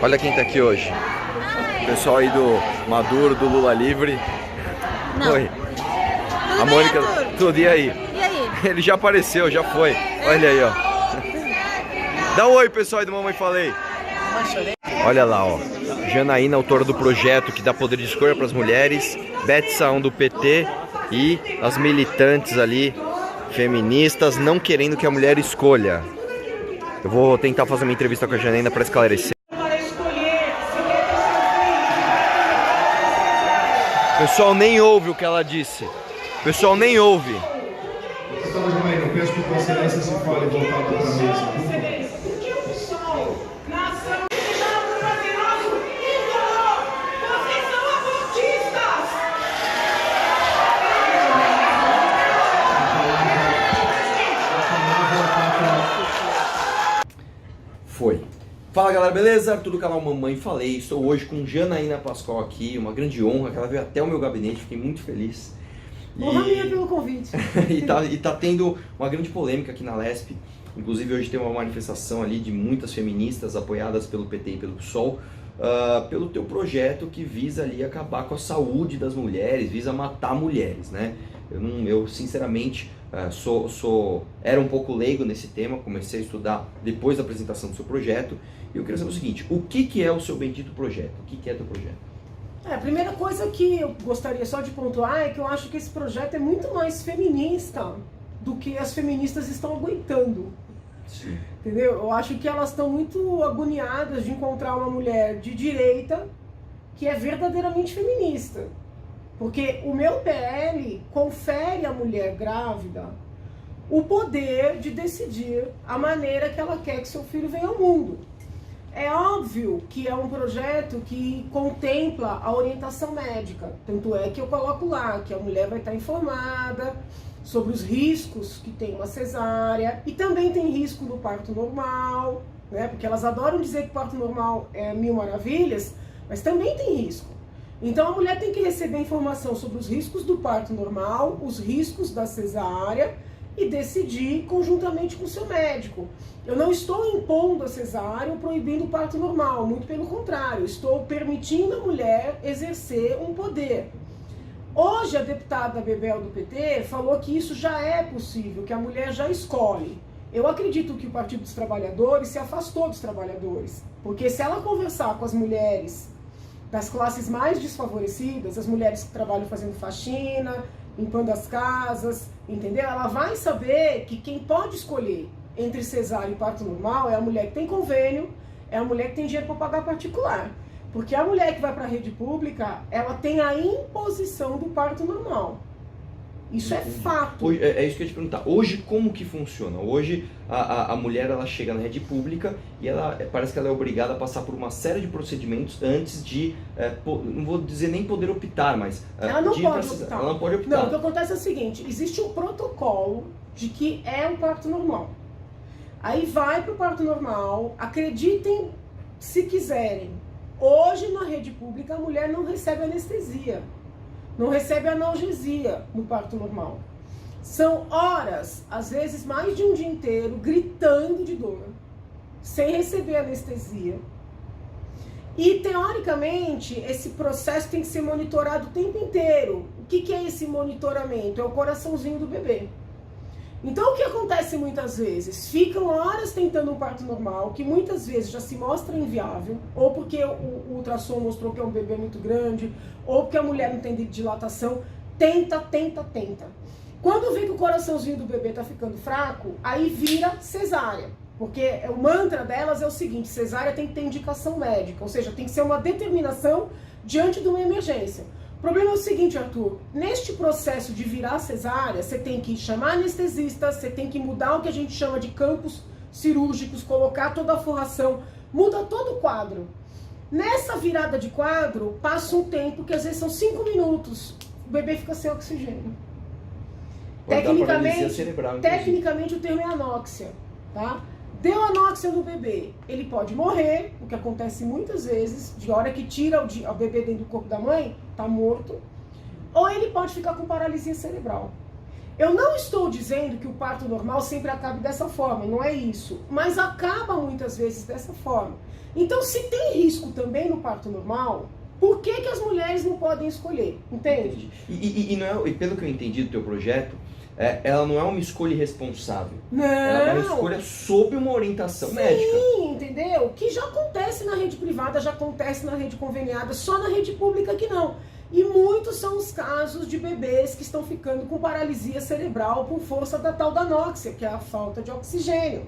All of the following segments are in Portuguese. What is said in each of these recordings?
Olha quem tá aqui hoje. O pessoal aí do Maduro, do Lula Livre. Não. Oi. Tudo A bem, Mônica, Arthur? tudo, e aí? E aí? Ele já apareceu, já foi. Olha aí, ó. Dá um oi, pessoal aí do Mamãe Falei. Olha lá, ó. Janaína, autora do projeto que dá poder de escolha para as mulheres. Beth Saão do PT e as militantes ali, feministas, não querendo que a mulher escolha. Eu vou tentar fazer uma entrevista com a Janaína para esclarecer. O pessoal nem ouve o que ela disse. O pessoal nem ouve. Então, Janaína, eu peço que com excelência se fale voltado para a mesa, por favor. Foi. Fala galera, beleza? Arthur do canal Mamãe Falei. Estou hoje com Janaína Pascoal aqui, uma grande honra que ela veio até o meu gabinete, fiquei muito feliz. Honra minha pelo convite. e tá tendo uma grande polêmica aqui na LESP. Inclusive hoje tem uma manifestação ali de muitas feministas apoiadas pelo PT e pelo PSOL, pelo teu projeto que visa ali acabar com a saúde das mulheres, visa matar mulheres, né? Eu sinceramente era um pouco leigo nesse tema, comecei a estudar depois da apresentação do seu projeto, e eu queria saber o seguinte: o que é o seu bendito projeto? O que é teu projeto? A primeira coisa que eu gostaria só de pontuar é que eu acho que esse projeto é muito mais feminista do que as feministas estão aguentando. Sim. Entendeu? Eu acho que elas estão muito agoniadas de encontrar uma mulher de direita que é verdadeiramente feminista. Porque o meu PL confere à mulher grávida o poder de decidir a maneira que ela quer que seu filho venha ao mundo. É óbvio que é um projeto que contempla a orientação médica. Tanto é que eu coloco lá que a mulher vai estar informada sobre os riscos que tem uma cesárea, e também tem risco do parto normal, né? Porque elas adoram dizer que o parto normal é mil maravilhas, mas também tem risco. Então a mulher tem que receber informação sobre os riscos do parto normal, os riscos da cesárea, e decidir conjuntamente com o seu médico. Eu não estou impondo a cesárea ou proibindo o parto normal, muito pelo contrário, estou permitindo a mulher exercer um poder. Hoje a deputada Bebel do PT falou que isso já é possível, que a mulher já escolhe. Eu acredito que o Partido dos Trabalhadores se afastou dos trabalhadores, porque se ela conversar com as mulheres das classes mais desfavorecidas, as mulheres que trabalham fazendo faxina, limpando as casas, entendeu? Ela vai saber que quem pode escolher entre cesárea e parto normal é a mulher que tem convênio, é a mulher que tem dinheiro para pagar particular. Porque a mulher que vai para a rede pública, ela tem a imposição do parto normal. Isso é fato. Hoje, é isso que eu ia te perguntar. Hoje, como que funciona? Hoje, a mulher ela chega na rede pública e parece que ela é obrigada a passar por uma série de procedimentos antes de, não vou dizer nem poder optar, mas... ela não pode optar. Ela não pode optar. Não, o que acontece é o seguinte, existe um protocolo de que é um parto normal. Aí vai para o parto normal, acreditem se quiserem. Hoje, na rede pública, a mulher não recebe anestesia. Não recebe analgesia no parto normal. São horas, às vezes mais de um dia inteiro, gritando de dor, sem receber anestesia. E, teoricamente, esse processo tem que ser monitorado o tempo inteiro. O que é esse monitoramento? É o coraçãozinho do bebê. Então, o que acontece muitas vezes? Ficam horas tentando um parto normal, que muitas vezes já se mostra inviável, ou porque o ultrassom mostrou que é um bebê muito grande, ou porque a mulher não tem dilatação. Tenta. Quando vê que o coraçãozinho do bebê está ficando fraco, aí vira cesárea. Porque o mantra delas é o seguinte: cesárea tem que ter indicação médica, ou seja, tem que ser uma determinação diante de uma emergência. O problema é o seguinte, Arthur, neste processo de virar cesárea, você tem que chamar anestesista, você tem que mudar o que a gente chama de campos cirúrgicos, colocar toda a forração, muda todo o quadro. Nessa virada de quadro, passa um tempo que às vezes são 5 minutos, o bebê fica sem oxigênio. Tecnicamente o termo é anóxia, tá? Deu anóxia no bebê, ele pode morrer, o que acontece muitas vezes, de hora que tira o bebê dentro do corpo da mãe, tá morto, ou ele pode ficar com paralisia cerebral. Eu não estou dizendo que o parto normal sempre acabe dessa forma, não é isso, mas acaba muitas vezes dessa forma. Então, se tem risco também no parto normal, por que as mulheres não podem escolher? Entende? E não é, e pelo que eu entendi do teu projeto, ela não é uma escolha irresponsável. Não. Ela é uma escolha sob uma orientação médica. Sim, entendeu? Que já acontece na rede privada, já acontece na rede conveniada, só na rede pública que não. E muitos são os casos de bebês que estão ficando com paralisia cerebral por força da tal da anóxia, que é a falta de oxigênio.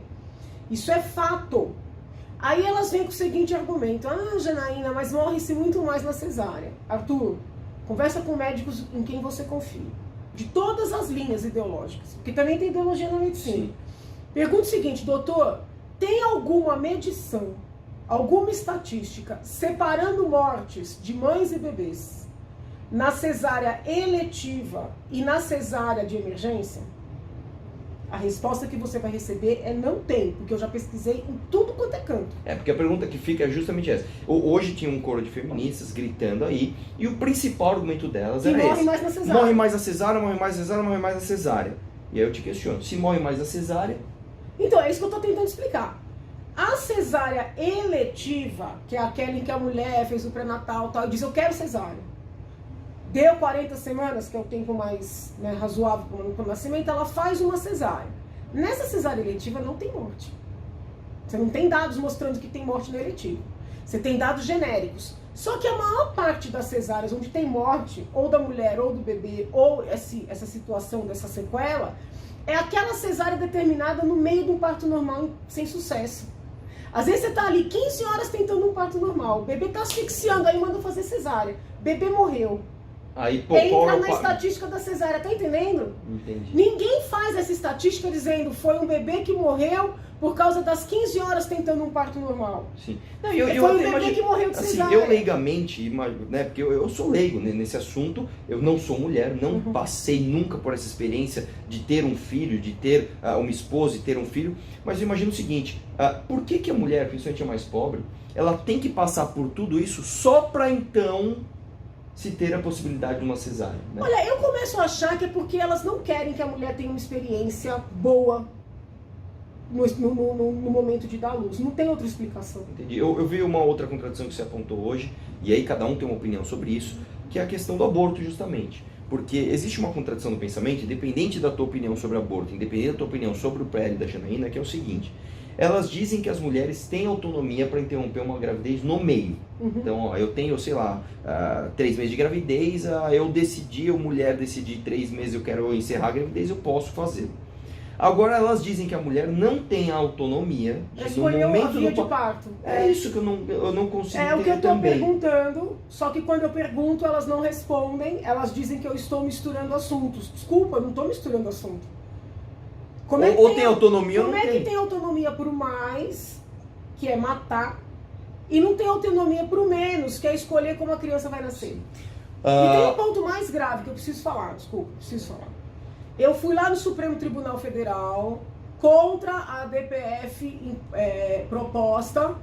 Isso é fato. Aí elas vêm com o seguinte argumento: ah, Janaína, mas morre-se muito mais na cesárea. Arthur, conversa com médicos em quem você confia, de todas as linhas ideológicas, porque também tem ideologia na medicina. Sim. Pergunta o seguinte: doutor, tem alguma medição, alguma estatística separando mortes de mães e bebês na cesárea eletiva e na cesárea de emergência? A resposta que você vai receber é não tem, porque eu já pesquisei em tudo quanto é canto. Porque a pergunta que fica é justamente essa. Hoje tinha um coro de feministas gritando aí, e o principal argumento delas era esse. Morre mais na cesárea. Morre mais na cesárea, morre mais na cesárea, morre mais na cesárea. E aí eu te questiono, se morre mais na cesárea... Então, é isso que eu estou tentando explicar. A cesárea eletiva, que é aquela em que a mulher fez o pré-natal e tal, e diz, eu quero cesárea. Deu 40 semanas, que é o tempo mais, né, razoável para o nascimento, ela faz uma cesárea. Nessa cesárea eletiva não tem morte. Você não tem dados mostrando que tem morte na eletiva. Você tem dados genéricos. Só que a maior parte das cesáreas onde tem morte, ou da mulher, ou do bebê, ou essa situação dessa sequela, é aquela cesárea determinada no meio de um parto normal sem sucesso. Às vezes você está ali 15 horas tentando um parto normal, o bebê está asfixiando, aí manda fazer cesárea. Bebê morreu. Aí, entra na estatística da cesárea, tá entendendo? Entendi. Ninguém faz essa estatística dizendo foi um bebê que morreu por causa das 15 horas tentando um parto normal. Sim. Não, foi um bebê que morreu de cesárea. Eu leigamente, né, porque eu sou leigo nesse assunto, eu não sou mulher, não passei nunca por essa experiência de ter um filho, de ter uma esposa e ter um filho, mas eu imagino o seguinte, por que a mulher, principalmente a mais pobre, ela tem que passar por tudo isso só para então se ter a possibilidade de uma cesárea, né? Olha, eu começo a achar que é porque elas não querem que a mulher tenha uma experiência boa no momento de dar luz. Não tem outra explicação. Entendi. Eu vi uma outra contradição que você apontou hoje, e aí cada um tem uma opinião sobre isso, que é a questão do aborto, justamente. Porque existe uma contradição no pensamento, independente da tua opinião sobre aborto, independente da tua opinião sobre o PL da Janaína, que é o seguinte: elas dizem que as mulheres têm autonomia para interromper uma gravidez no meio. Então, ó, eu tenho, sei lá, 3 meses de gravidez, eu mulher decidi 3 meses eu quero encerrar a gravidez, eu posso fazer. Agora elas dizem que a mulher não tem a autonomia de no momento a via de parto. É isso que eu não consigo entender. É o que eu estou também perguntando, só que quando eu pergunto elas não respondem, elas dizem que eu estou misturando assuntos. Desculpa, eu não estou misturando assunto. Ou tem autonomia ou não tem. Como é que tem autonomia pro mais, que é matar, e não tem autonomia pro menos, que é escolher como a criança vai nascer? E tem um ponto mais grave que eu preciso falar, desculpa, preciso falar. Eu fui lá no Supremo Tribunal Federal contra a DPF proposta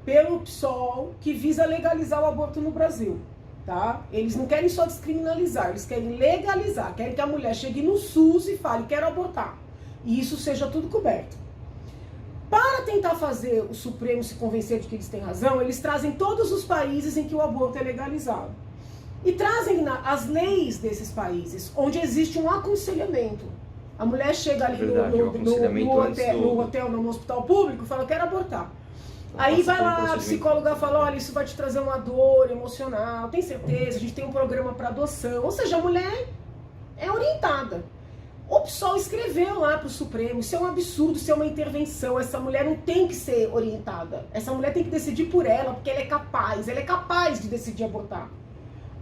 pelo PSOL, que visa legalizar o aborto no Brasil. Tá? Eles não querem só descriminalizar, eles querem legalizar, querem que a mulher chegue no SUS e fale, quero abortar. E isso seja tudo coberto. Para tentar fazer o Supremo se convencer de que eles têm razão, eles trazem todos os países em que o aborto é legalizado. E trazem as leis desses países, onde existe um aconselhamento. A mulher chega ali no hotel, no hospital público, e fala, eu quero abortar. Aí vai lá, a psicóloga fala, olha, isso vai te trazer uma dor emocional, tem certeza, a gente tem um programa para adoção. Ou seja, a mulher é orientada. O PSOL escreveu lá para o Supremo, isso é um absurdo, isso é uma intervenção, essa mulher não tem que ser orientada. Essa mulher tem que decidir por ela, porque ela é capaz de decidir abortar.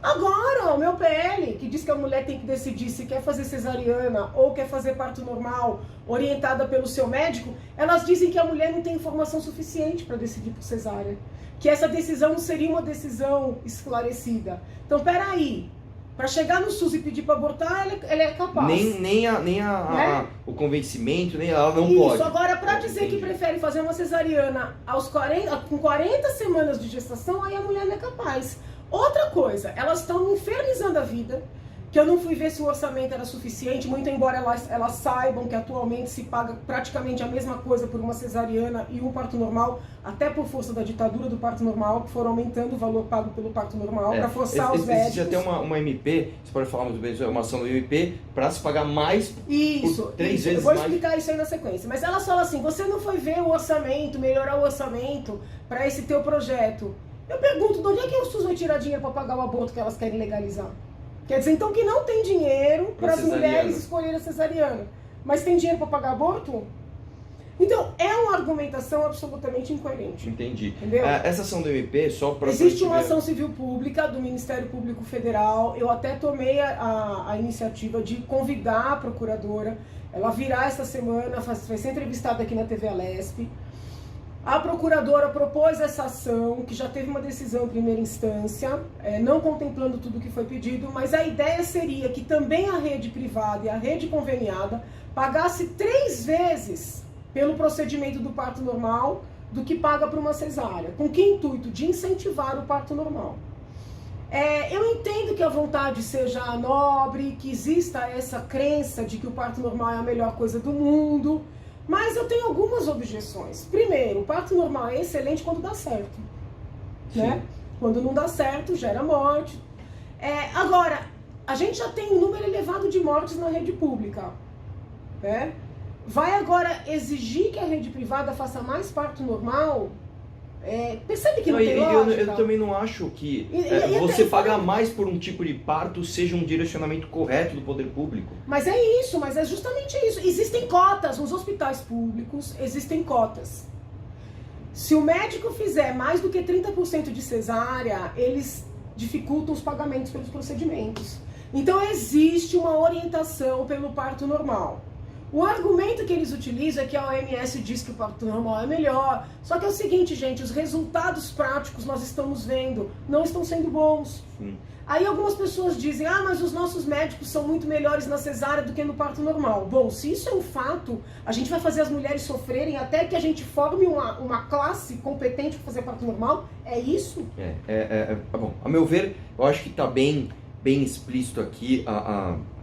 Agora, o meu PL, que diz que a mulher tem que decidir se quer fazer cesariana ou quer fazer parto normal, orientada pelo seu médico, elas dizem que a mulher não tem informação suficiente para decidir por cesárea. Que essa decisão não seria uma decisão esclarecida. Então, peraí, para chegar no SUS e pedir para abortar, ela é capaz. Né? O convencimento, nem ela não Isso, pode. Isso, agora para dizer que prefere fazer uma cesariana com 40 semanas de gestação, aí a mulher não é capaz. Outra coisa, elas estão infernizando a vida, que eu não fui ver se o orçamento era suficiente, muito embora elas saibam que atualmente se paga praticamente a mesma coisa por uma cesariana e um parto normal, até por força da ditadura do parto normal, que foram aumentando o valor pago pelo parto normal para forçar os médicos. Existe até uma MP, você pode falar muito bem, uma ação do MP, para se pagar mais por 3 vezes mais. Eu vou explicar isso aí na sequência. Mas elas falam assim, você não foi ver o orçamento, melhorar o orçamento para esse teu projeto. Eu pergunto, de onde é que o SUS vai tirar dinheiro para pagar o aborto que elas querem legalizar? Quer dizer, então, que não tem dinheiro para as mulheres escolherem a cesariana, mas tem dinheiro para pagar aborto? Então, é uma argumentação absolutamente incoerente. Entendi. Entendeu? Essa ação do MP, só para... Existe uma ação civil pública do Ministério Público Federal, eu até tomei a iniciativa de convidar a procuradora, ela virá essa semana, vai ser entrevistada aqui na TV Alesp. A procuradora propôs essa ação, que já teve uma decisão em primeira instância, não contemplando tudo o que foi pedido, mas a ideia seria que também a rede privada e a rede conveniada pagasse 3 vezes pelo procedimento do parto normal do que paga para uma cesárea. Com que intuito? De incentivar o parto normal. Eu entendo que a vontade seja nobre, que exista essa crença de que o parto normal é a melhor coisa do mundo, mas eu tenho algumas objeções. Primeiro, o parto normal é excelente quando dá certo, né? Quando não dá certo, gera morte. Agora, a gente já tem um número elevado de mortes na rede pública, né? Vai agora exigir que a rede privada faça mais parto normal? Percebe que não tem lógica? Eu também não acho que você pagar mais por um tipo de parto seja um direcionamento correto do poder público. Mas é isso, mas é justamente isso. Existem cotas nos hospitais públicos, existem cotas. Se o médico fizer mais do que 30% de cesárea, eles dificultam os pagamentos pelos procedimentos. Então existe uma orientação pelo parto normal. O argumento que eles utilizam é que a OMS diz que o parto normal é melhor. Só que é o seguinte, gente, os resultados práticos nós estamos vendo não estão sendo bons. Aí algumas pessoas dizem, mas os nossos médicos são muito melhores na cesárea do que no parto normal. Bom, se isso é um fato, a gente vai fazer as mulheres sofrerem até que a gente forme uma classe competente para fazer parto normal? É isso? Bom, a meu ver, eu acho que está bem explícito aqui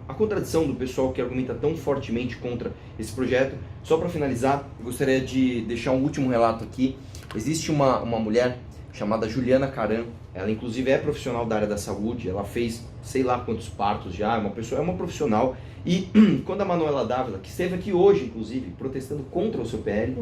a contradição do pessoal que argumenta tão fortemente contra esse projeto. Só para finalizar, eu gostaria de deixar um último relato aqui. Existe uma mulher chamada Juliana Caran, ela inclusive é profissional da área da saúde, ela fez sei lá quantos partos já, é uma profissional, e quando a Manuela Dávila, que esteve aqui hoje inclusive, protestando contra o seu PL,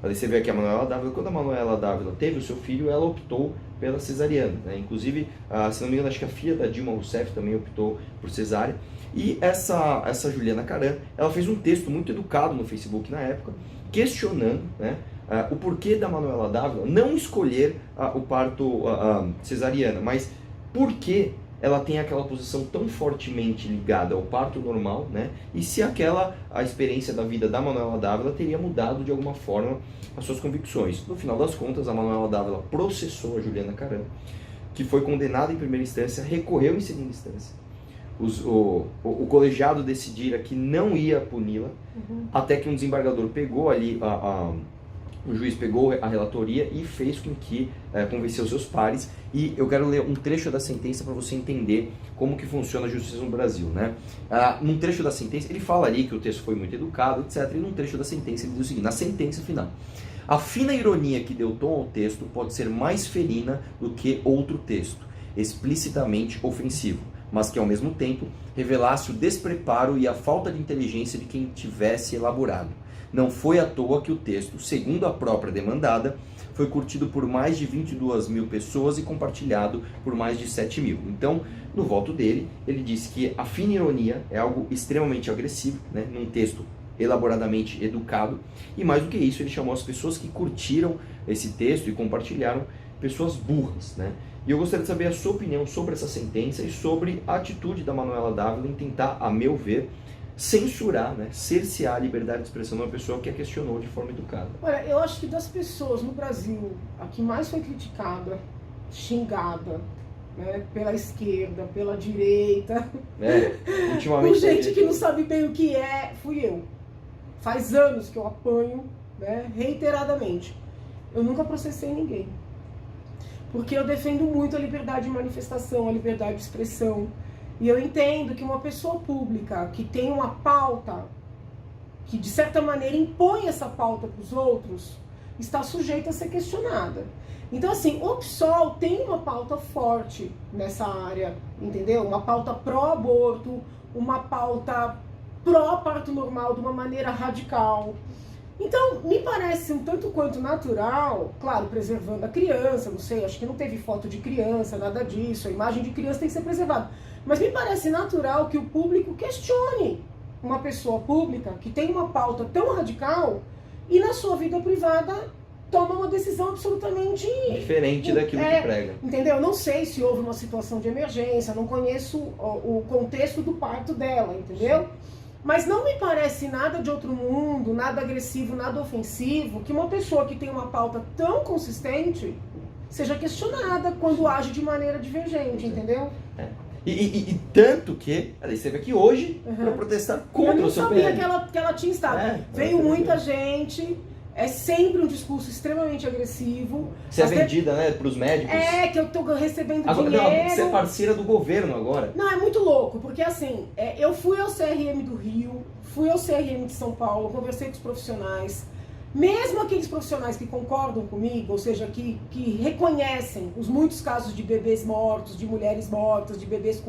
ela esteve aqui a Manuela Dávila, quando a Manuela Dávila teve o seu filho, ela optou pela cesariana, né? Inclusive, se não me engano, acho que a filha da Dilma Rousseff também optou por cesárea. E essa Juliana Caran, ela fez um texto muito educado no Facebook na época, questionando, né, o porquê da Manuela Dávila não escolher o parto cesariana, mas por que ela tem aquela posição tão fortemente ligada ao parto normal, né? E se a experiência da vida da Manuela Dávila teria mudado de alguma forma as suas convicções. No final das contas, a Manuela Dávila processou a Juliana Caran, que foi condenada em primeira instância, recorreu em segunda instância. O colegiado decidira que não ia puni-la, até que um desembargador pegou ali, o juiz pegou a relatoria e fez com que convenceu seus pares. E eu quero ler um trecho da sentença para você entender como que funciona a justiça no Brasil, né? Num trecho da sentença, ele fala ali que o texto foi muito educado, etc. E num trecho da sentença ele diz o seguinte, na sentença final: a fina ironia que deu tom ao texto pode ser mais ferina do que outro texto, explicitamente ofensivo, mas que ao mesmo tempo revelasse o despreparo e a falta de inteligência de quem tivesse elaborado. Não foi à toa que o texto, segundo a própria demandada, foi curtido por mais de 22 mil pessoas e compartilhado por mais de 7 mil. Então, no voto dele, ele disse que a fina ironia é algo extremamente agressivo, né, num texto elaboradamente educado, e mais do que isso, ele chamou as pessoas que curtiram esse texto e compartilharam pessoas burras, né? E eu gostaria de saber a sua opinião sobre essa sentença e sobre a atitude da Manuela Dávila em tentar, a meu ver, censurar, né, cercear a liberdade de expressão de uma pessoa que a questionou de forma educada. Olha, eu acho que das pessoas no Brasil, a que mais foi criticada, xingada, né, pela esquerda, pela direita, ultimamente por gente que não sabe bem o que fui eu. Faz anos que eu apanho, né, reiteradamente. Eu nunca processei ninguém. Porque eu defendo muito a liberdade de manifestação, a liberdade de expressão. E eu entendo que uma pessoa pública que tem uma pauta, que de certa maneira impõe essa pauta para os outros, está sujeita a ser questionada. Então, assim, o PSOL tem uma pauta forte nessa área, entendeu? Uma pauta pró-aborto, uma pauta pró-parto normal de uma maneira radical. Então, me parece um tanto quanto natural, claro, preservando a criança, não sei, acho que não teve foto de criança, nada disso, a imagem de criança tem que ser preservada. Mas me parece natural que o público questione uma pessoa pública que tem uma pauta tão radical e na sua vida privada toma uma decisão absolutamente diferente daquilo que prega. Entendeu? Não sei se houve uma situação de emergência, não conheço o contexto do parto dela, entendeu? Sim. Mas não me parece nada de outro mundo, nada agressivo, nada ofensivo, que uma pessoa que tem uma pauta tão consistente seja questionada quando age de maneira divergente, entendeu? E tanto que ela esteve aqui hoje para protestar contra o seu PL. Eu não sabia que ela tinha estado. Veio muita gente, é sempre um discurso extremamente agressivo. Você é vendida, né, para os médicos. Que eu tô recebendo agora, dinheiro. Não, você é parceira do governo agora. Não, é muito louco, porque assim, eu fui ao CRM do Rio, fui ao CRM de São Paulo, conversei com os profissionais. Mesmo aqueles profissionais que concordam comigo, ou seja, que reconhecem os muitos casos de bebês mortos, de mulheres mortas, de bebês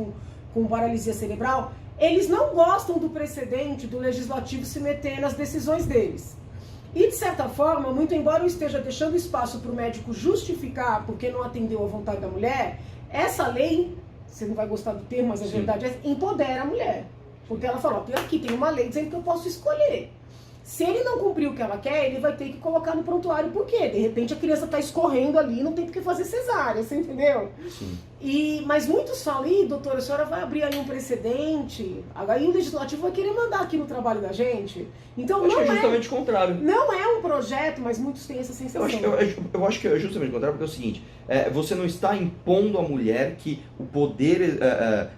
com paralisia cerebral, eles não gostam do precedente do legislativo se meter nas decisões deles. E, de certa forma, muito embora eu esteja deixando espaço para o médico justificar porque não atendeu à vontade da mulher, essa lei, você não vai gostar do termo, mas a verdade empodera a mulher. Porque ela falou, aqui tem uma lei dizendo que eu posso escolher. Se ele não cumprir o que ela quer, ele vai ter que colocar no prontuário por quê? De repente a criança está escorrendo ali, não tem por que fazer cesárea, você entendeu? Sim. Mas muitos falam, doutora, a senhora vai abrir aí um precedente, aí o legislativo vai querer mandar aqui no trabalho da gente. Então eu acho que é justamente o contrário. Não é um projeto, mas muitos têm essa sensação. Eu acho que é justamente o contrário, porque é o seguinte, você não está impondo à mulher que o poder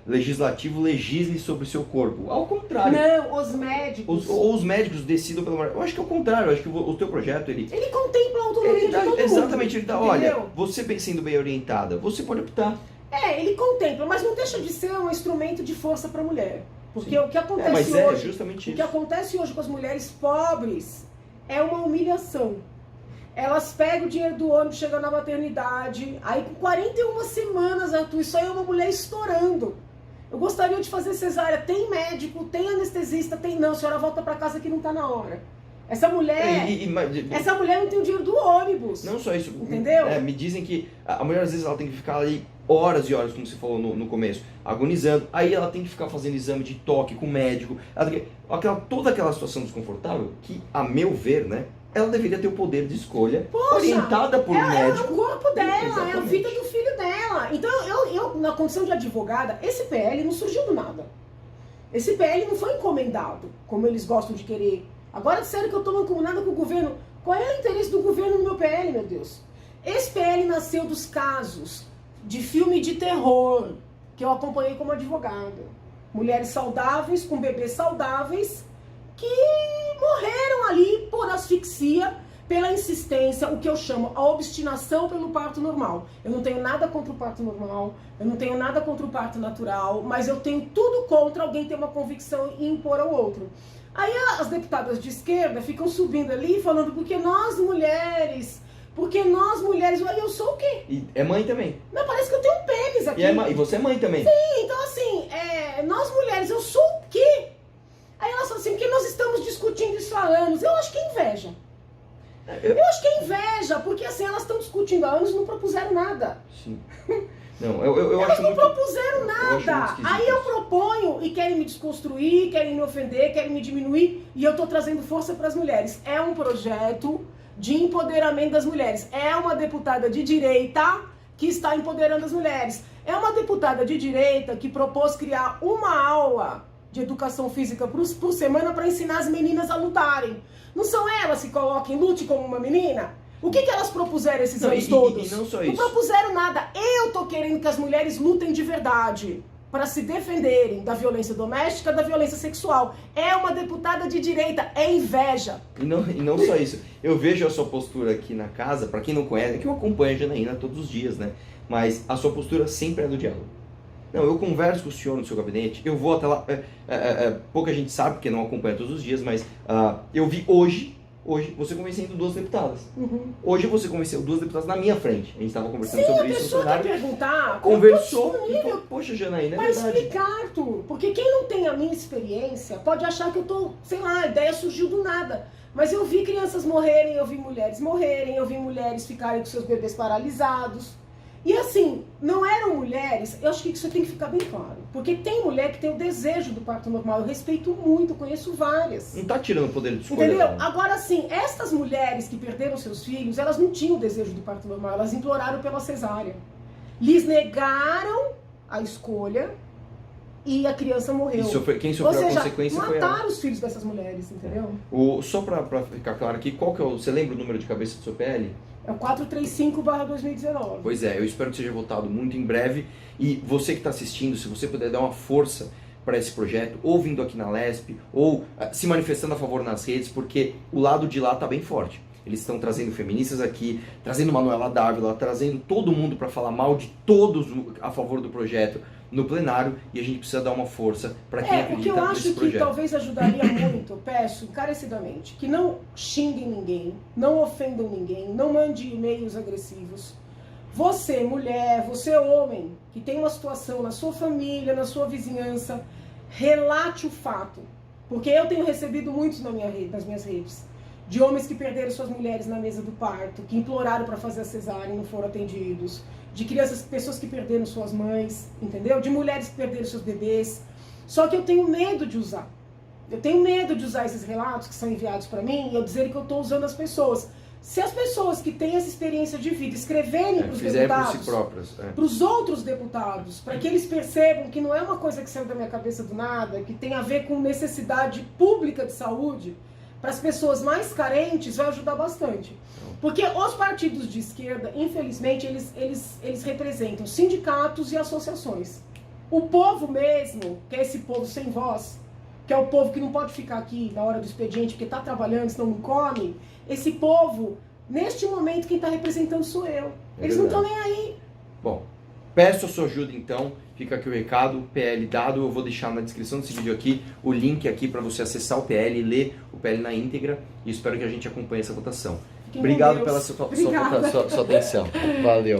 legislativo legisle sobre o seu corpo. Ao contrário. Não, os médicos. Os médicos decidam pela mulher. Eu acho que é o contrário, eu acho que o teu projeto, ele contempla a autonomia de todo mundo. Exatamente, ele dá, olha, você sendo bem orientada, você pode optar. Ele contempla, mas não deixa de ser um instrumento de força para a mulher. Porque o que acontece hoje, justamente o que acontece hoje com as mulheres pobres é uma humilhação. Elas pegam o dinheiro do ônibus, chegam na maternidade, aí com 41 semanas, Arthur, isso aí é uma mulher estourando. Eu gostaria de fazer cesárea, tem médico, tem anestesista, não, a senhora volta para casa que não está na hora. Essa mulher, essa mulher não tem o dinheiro do ônibus. Não só isso. Entendeu? Me dizem que a mulher às vezes ela tem que ficar ali horas e horas, como você falou no começo, agonizando. Aí ela tem que ficar fazendo exame de toque com o médico. Toda aquela situação desconfortável que, a meu ver, né, ela deveria ter o poder de escolha, orientada por um médico. É o corpo dela, é a vida do filho dela. Então eu, na condição de advogada, esse PL não surgiu do nada. Esse PL não foi encomendado, como eles gostam de querer. Agora disseram que eu estou mancomunada com o governo. Qual é o interesse do governo no meu PL, meu Deus? Esse PL nasceu dos casos de filme de terror que eu acompanhei como advogada. Mulheres saudáveis, com bebês saudáveis, que morreram ali por asfixia, pela insistência, o que eu chamo a obstinação pelo parto normal. Eu não tenho nada contra o parto normal, eu não tenho nada contra o parto natural, mas eu tenho tudo contra alguém ter uma convicção e impor ao outro. Aí as deputadas de esquerda ficam subindo ali falando porque nós mulheres, olha, eu sou o quê? E é mãe também. Não, parece que eu tenho um pênis aqui. E você é mãe também. Sim, então assim, nós mulheres, eu sou o quê? Aí elas falam assim, porque nós estamos discutindo isso há anos. Eu acho que é inveja. Eu acho que é inveja, porque assim, elas estão discutindo há anos e não propuseram nada. Sim. Não, eu elas acho não muito, propuseram nada. Aí eu proponho e querem me desconstruir, querem me ofender, querem me diminuir, e eu estou trazendo força para as mulheres. É um projeto de empoderamento das mulheres. É uma deputada de direita que está empoderando as mulheres. É uma deputada de direita que propôs criar uma aula de educação física por semana para ensinar as meninas a lutarem. Não são elas que colocam lute como uma menina? O que elas propuseram esses anos todos? E não só isso. Não propuseram nada. Eu tô querendo que as mulheres lutem de verdade para se defenderem da violência doméstica, da violência sexual. É uma deputada de direita, é inveja. E não só isso. Eu vejo a sua postura aqui na casa, para quem não conhece, é que eu acompanho a Janaína todos os dias, né? Mas a sua postura sempre é do diálogo. Não, eu converso com o senhor no seu gabinete, eu vou até lá, pouca gente sabe, porque não acompanha todos os dias, mas eu vi hoje você convencendo 2 deputadas. Hoje você convenceu 2 deputadas na minha frente. A gente estava conversando sobre isso no cenário. Perguntar, Conversou e falou, poxa, Janaína, é para verdade. explicar, Arthur. Porque quem não tem a minha experiência pode achar que eu tô, sei lá, a ideia surgiu do nada. Mas eu vi crianças morrerem, eu vi mulheres morrerem, eu vi mulheres ficarem com seus bebês paralisados. E assim, não eram mulheres, eu acho que isso tem que ficar bem claro. Porque tem mulher que tem o desejo do parto normal, eu respeito muito, conheço várias. Não tá tirando o poder de escolha. Entendeu? Não. Agora sim, estas mulheres que perderam seus filhos, elas não tinham o desejo do parto normal, elas imploraram pela cesárea. Lhes negaram a escolha e a criança morreu. Quem sofreu Ou seja, a consequência foi ela. mataram os filhos dessas mulheres, entendeu? Só pra ficar claro aqui, qual que é você lembra o número de cabeça do seu PL? É o 435/2019. Pois é, eu espero que seja votado muito em breve. E você que está assistindo, se você puder dar uma força para esse projeto, ou vindo aqui na LESP, ou se manifestando a favor nas redes, porque o lado de lá está bem forte. Eles estão trazendo feministas aqui, trazendo Manuela Dávila, trazendo todo mundo para falar mal de todos a favor do projeto no plenário, e a gente precisa dar uma força para quem acredita nesse projeto. O que eu acho que talvez ajudaria muito, eu peço encarecidamente, que não xinguem ninguém, não ofendam ninguém, não mande e-mails agressivos. Você, mulher, você, homem, que tem uma situação na sua família, na sua vizinhança, relate o fato. Porque eu tenho recebido muitos nas minhas redes, de homens que perderam suas mulheres na mesa do parto, que imploraram para fazer a cesárea e não foram atendidos, de pessoas que perderam suas mães, entendeu? De mulheres que perderam seus bebês. Só que eu tenho medo de usar. Eu tenho medo de usar esses relatos que são enviados para mim e eu dizer que eu estou usando as pessoas. Se as pessoas que têm essa experiência de vida escreverem para os deputados, para os outros deputados, para que eles percebam que não é uma coisa que saiu da minha cabeça do nada, que tem a ver com necessidade pública de saúde, para as pessoas mais carentes, vai ajudar bastante. Porque os partidos de esquerda, infelizmente, eles representam sindicatos e associações. O povo mesmo, que é esse povo sem voz, que é o povo que não pode ficar aqui na hora do expediente porque está trabalhando, senão não come, esse povo, neste momento, quem está representando sou eu. Eles não estão nem aí. Bom, peço a sua ajuda então, fica aqui o recado, PL dado, eu vou deixar na descrição desse vídeo aqui o link aqui para você acessar o PL e ler o PL na íntegra, e espero que a gente acompanhe essa votação. Obrigado pela sua atenção. Valeu.